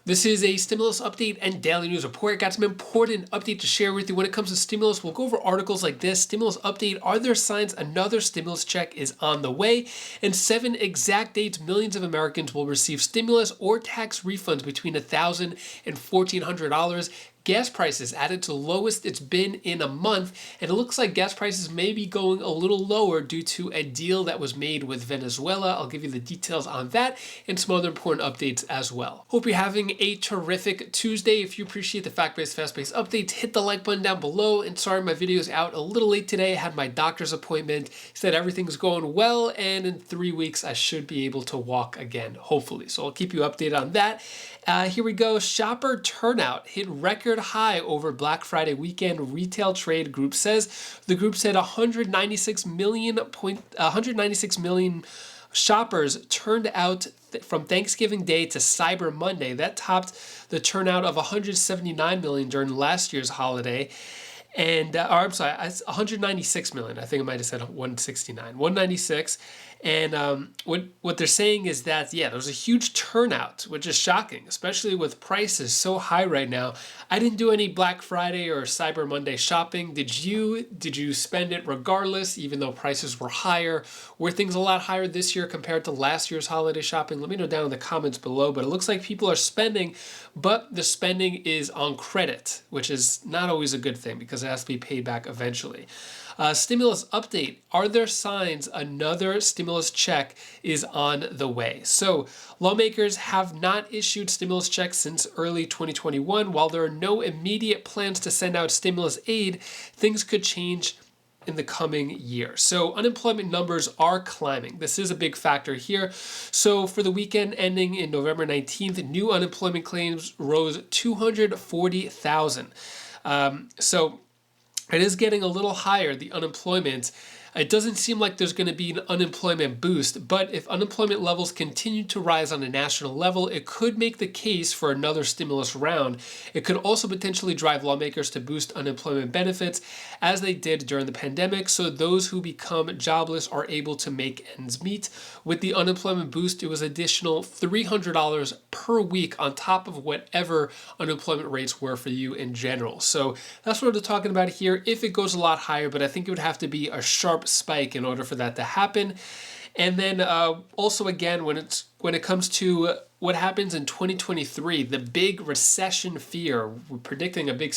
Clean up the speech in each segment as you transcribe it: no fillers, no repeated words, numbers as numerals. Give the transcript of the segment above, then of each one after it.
This is a stimulus update and daily news report. Got some important update to share with you. When it comes to stimulus, we'll go over articles like this. Stimulus update, are there signs another stimulus check is on the way? And 7 exact dates millions of Americans will receive stimulus or tax refunds between $1,000 and $1,400. Gas prices added to the lowest it's been in a month, and it looks like gas prices may be going a little lower due to a deal that was made with Venezuela. I'll give you the details on that and some other important updates as well. Hope you're having a terrific Tuesday. If you appreciate the fact-based, fast-paced updates, hit the like button down below. And sorry, my video is out a little late today. I had my doctor's appointment. He said everything's going well, and in 3 weeks I should be able to walk again, hopefully. So I'll keep you updated on that. Here we go. Shopper turnout hit record high over Black Friday weekend. Retail Trade Group says the group said 196 million shoppers turned out from Thanksgiving Day to Cyber Monday. That topped the turnout of 179 million during last year's holiday. And, I'm sorry, 196 million. I think I might have said 169. 196. And what they're saying is that, yeah, there's a huge turnout, which is shocking, especially with prices so high right now. I didn't do any Black Friday or Cyber Monday shopping. Did you? Did you spend it regardless, even though prices were higher? Were things a lot higher this year compared to last year's holiday shopping? Let me know down in the comments below. But it looks like people are spending, but the spending is on credit, which is not always a good thing because it has to be paid back eventually. Stimulus update. Are there signs another stimulus check is on the way? So lawmakers have not issued stimulus checks since early 2021. While there are no immediate plans to send out stimulus aid, things could change in the coming year. So unemployment numbers are climbing. This is a big factor here. So for the weekend ending in November 19th, new unemployment claims rose 240,000. So it is getting a little higher, the unemployment. It doesn't seem like there's going to be an unemployment boost, but if unemployment levels continue to rise on a national level, it could make the case for another stimulus round. It could also potentially drive lawmakers to boost unemployment benefits as they did during the pandemic, so those who become jobless are able to make ends meet. With the unemployment boost, it was additional $300 per week on top of whatever unemployment rates were for you in general. So that's what we're talking about here. If it goes a lot higher, but I think it would have to be a sharp spike in order for that to happen. And then also again, when it comes to what happens in 2023, the big recession fear, we're predicting a big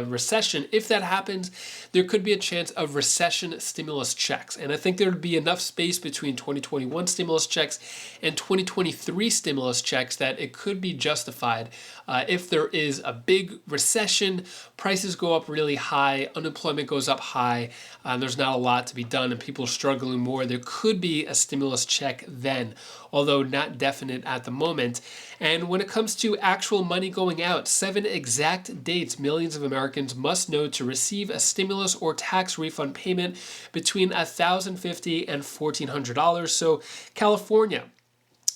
recession. If that happens, there could be a chance of recession stimulus checks. And I think there would be enough space between 2021 stimulus checks and 2023 stimulus checks that it could be justified. If there is a big recession, prices go up really high, unemployment goes up high, there's not a lot to be done and people are struggling more, there could be a stimulus check then, although not definite at the moment. And when it comes to actual money going out, 7 exact dates millions of Americans must know to receive a stimulus or tax refund payment between $1,050 and $1,400. So California,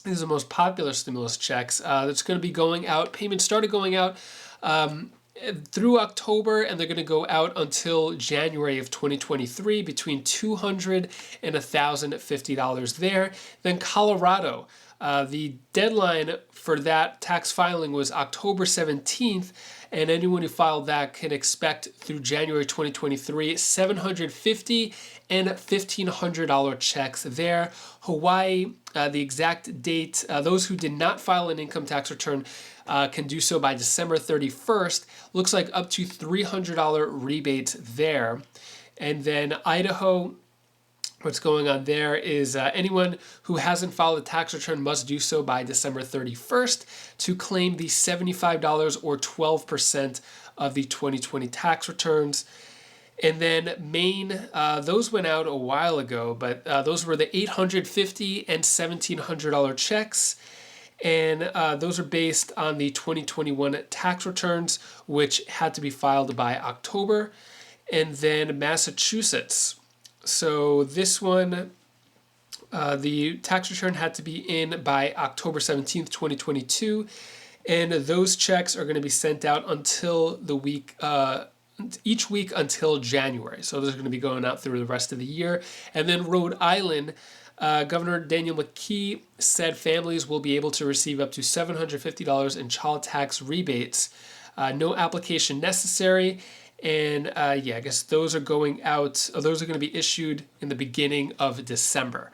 these are the most popular stimulus checks that's going to be going out. Payments started going out through October, and they're going to go out until January of 2023, between $200 and $1,050 there. Then Colorado, the deadline for that tax filing was October 17th, and anyone who filed that can expect through January 2023 $750 and $1,500 checks there. Hawaii, the exact date, those who did not file an income tax return can do so by December 31st. Looks like up to $300 rebates there. And then Idaho, what's going on there is anyone who hasn't filed a tax return must do so by December 31st to claim the $75 or 12% of the 2020 tax returns. And then Maine, those went out a while ago, but those were the $850 and $1,700 checks. And those are based on the 2021 tax returns, which had to be filed by October. And then Massachusetts. So this one, the tax return had to be in by October 17th, 2022. And those checks are going to be sent out until the week, each week until January. So those are going to be going out through the rest of the year. And then Rhode Island, Governor Daniel McKee said families will be able to receive up to $750 in child tax rebates. No application necessary. And yeah, I guess those are going out, those are going to be issued in the beginning of December.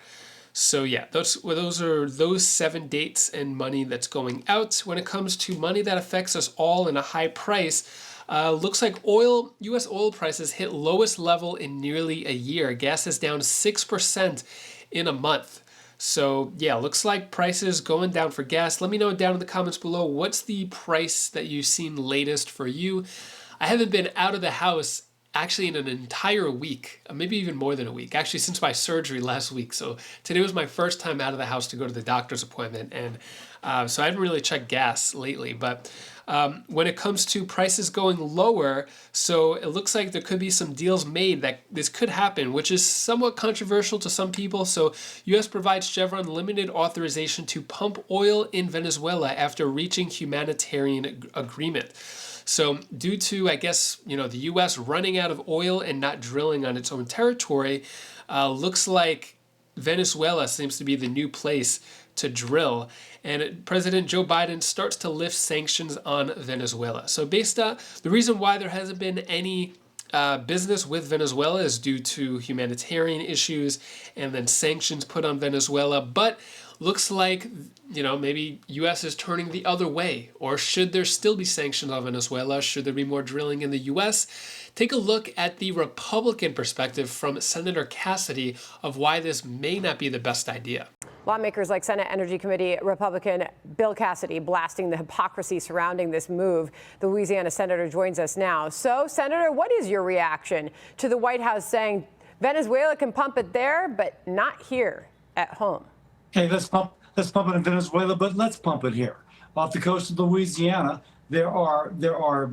So yeah, those are those 7 dates and money that's going out. When it comes to money that affects us all in a high price, looks like U.S. oil prices hit lowest level in nearly a year. Gas is down 6% in a month. So yeah, looks like prices going down for gas. Let me know down in the comments below, what's the price that you've seen latest for you? I haven't been out of the house actually in an entire week, maybe even more than a week, actually since my surgery last week. So today was my first time out of the house to go to the doctor's appointment. And so I haven't really checked gas lately, but when it comes to prices going lower, so it looks like there could be some deals made that this could happen, which is somewhat controversial to some people. So U.S. provides Chevron limited authorization to pump oil in Venezuela after reaching humanitarian agreement. So due to, I guess, the U.S. running out of oil and not drilling on its own territory, looks like Venezuela seems to be the new place to drill. And President Joe Biden starts to lift sanctions on Venezuela. So based on the reason why there hasn't been any business with Venezuela is due to humanitarian issues and then sanctions put on Venezuela. But looks like, maybe U.S. is turning the other way. Or should there still be sanctions on Venezuela? Should there be more drilling in the U.S.? Take a look at the Republican perspective from Senator Cassidy of why this may not be the best idea. Lawmakers like Senate Energy Committee Republican Bill Cassidy blasting the hypocrisy surrounding this move. The Louisiana senator joins us now. So, Senator, what is your reaction to the White House saying Venezuela can pump it there, but not here at home? Hey, let's pump it in Venezuela, but let's pump it here. Off the coast of Louisiana, there are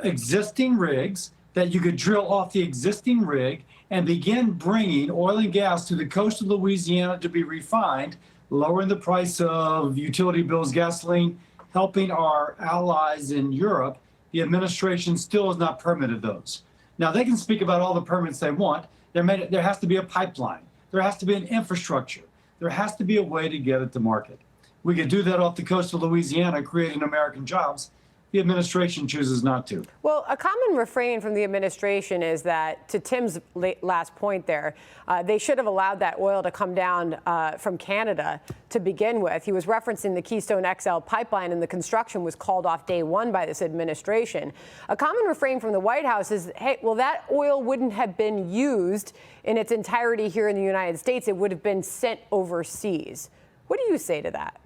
existing rigs that you could drill off the existing rig and begin bringing oil and gas to the coast of Louisiana to be refined, lowering the price of utility bills, gasoline, helping our allies in Europe. The administration still has not permitted those. Now, they can speak about all the permits they want. There has to be a pipeline. There has to be an infrastructure. There has to be a way to get it to market. We could do that off the coast of Louisiana, creating American jobs. The administration chooses not to. Well, a common refrain from the administration is that, to Tim's last point there, they should have allowed that oil to come down from Canada to begin with. He was referencing the Keystone XL pipeline, and the construction was called off day one by this administration. A common refrain from the White House is, hey, well, that oil wouldn't have been used in its entirety here in the United States. It would have been sent overseas. What do you say to that?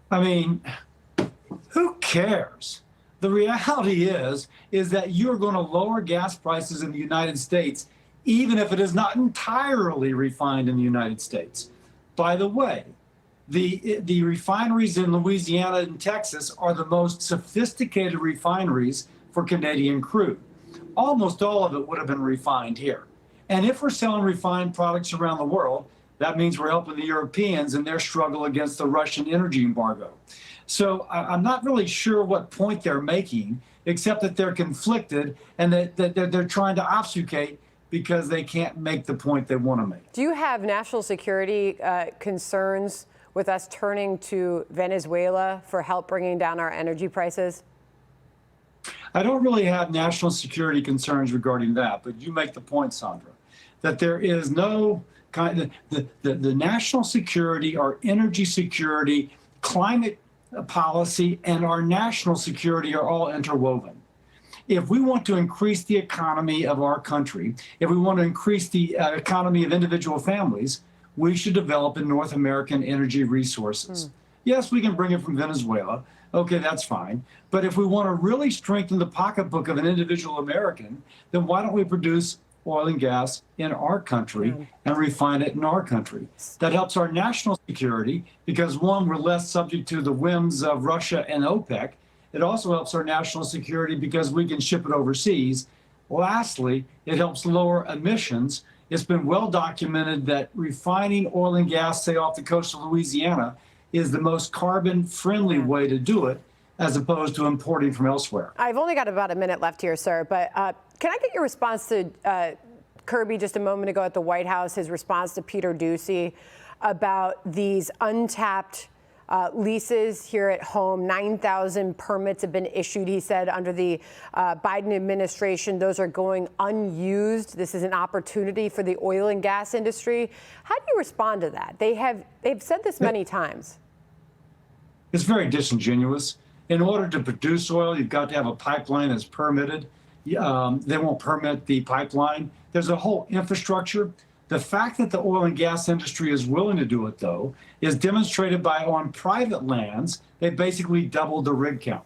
I mean, who cares? The reality is that you're going to lower gas prices in the United States, even if it is not entirely refined in the United States. By the way, the refineries in Louisiana and Texas are the most sophisticated refineries for Canadian crude. Almost all of it would have been refined here. And if we're selling refined products around the world, that means we're helping the Europeans in their struggle against the Russian energy embargo. So I'm not really sure what point they're making, except that they're conflicted and that they're trying to obfuscate because they can't make the point they want to make. Do you have national security concerns with us turning to Venezuela for help bringing down our energy prices? I don't really have national security concerns regarding that, but you make the point, Sandra, that there is no kind of the national security, our energy security, climate policy, and our national security are all interwoven. If we want to increase the economy of our country, if we want to increase the economy of individual families, we should develop in North American energy resources. Yes, we can bring it from Venezuela. Okay, that's fine. But if we want to really strengthen the pocketbook of an individual American, then why don't we produce oil and gas in our country and refine it in our country? That helps our national security because, one, we're less subject to the whims of Russia and OPEC. It also helps our national security because we can ship it overseas. Lastly, it helps lower emissions. It's been well documented that refining oil and gas, say off the coast of Louisiana, is the most carbon-friendly way to do it, as opposed to importing from elsewhere. I've only got about a minute left here, sir, but can I get your response to Kirby just a moment ago at the White House, his response to Peter Doocy about these untapped leases here at home. 9,000 permits have been issued, he said, under the Biden administration. Those are going unused. This is an opportunity for the oil and gas industry. How do you respond to that? They've said this many times. It's very disingenuous. In order to produce oil, you've got to have a pipeline that's permitted. They won't permit the pipeline. There's a whole infrastructure. The fact that the oil and gas industry is willing to do it, though, is demonstrated by on private lands, they basically doubled the rig count.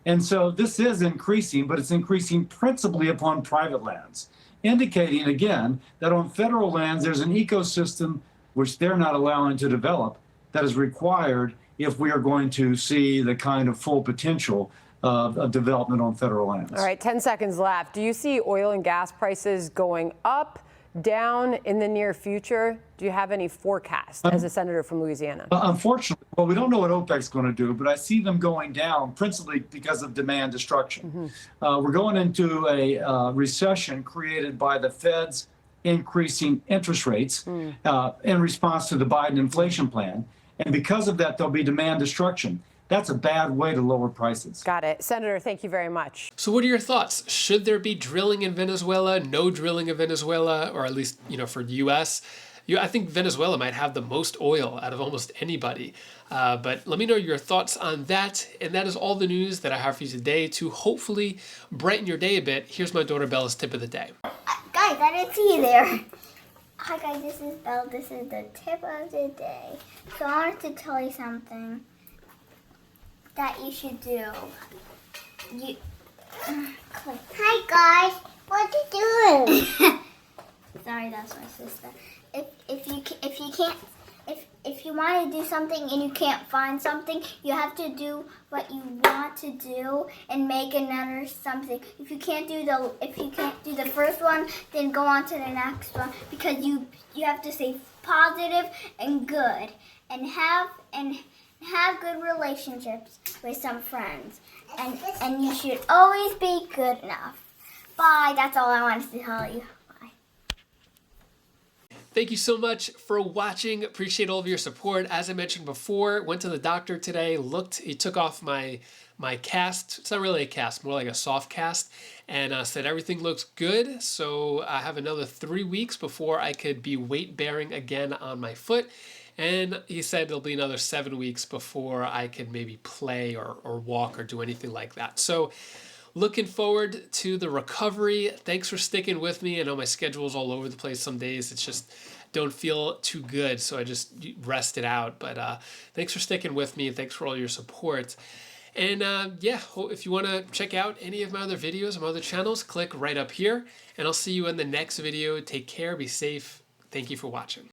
And so this is increasing, but it's increasing principally upon private lands, indicating, again, that on federal lands, there's an ecosystem which they're not allowing to develop that is required if we are going to see the kind of full potential of development on federal lands. All right, 10 seconds left. Do you see oil and gas prices going up, down in the near future? Do you have any forecast as a senator from Louisiana? Unfortunately, well, we don't know what OPEC's going to do, but I see them going down principally because of demand destruction. We're going into a recession created by the Fed's increasing interest rates in response to the Biden inflation plan. And because of that, there'll be demand destruction. That's a bad way to lower prices. Got it. Senator, thank you very much. So what are your thoughts? Should there be drilling in Venezuela, no drilling in Venezuela, or at least, for the U.S.? I think Venezuela might have the most oil out of almost anybody. But let me know your thoughts on that. And that is all the news that I have for you today to hopefully brighten your day a bit. Here's my daughter Bella's tip of the day. Guys, I didn't see you there. Hi guys, this is Belle. This is the tip of the day. So I wanted to tell you something that you should do. Hi guys, what are you doing? Sorry, that's my sister. If you want to do something and you can't find something, you have to do what you want to do and make another something. If you can't do the first one, then go on to the next one, because you have to stay positive and good and have good relationships with some friends, and you should always be good enough. Bye. That's all I wanted to tell you. Thank you so much for watching. Appreciate all of your support. As I mentioned before, went to the doctor today, he took off my cast. It's not really a cast, more like a soft cast, and said everything looks good. So I have another 3 weeks before I could be weight bearing again on my foot. And he said it'll be another 7 weeks before I could maybe play or walk or do anything like that. So looking forward to the recovery. Thanks for sticking with me. I know my schedule's all over the place some days. It's just don't feel too good, so I just rest it out. But thanks for sticking with me, and thanks for all your support. And yeah, if you want to check out any of my other videos, my other channels, click right up here. And I'll see you in the next video. Take care, be safe. Thank you for watching.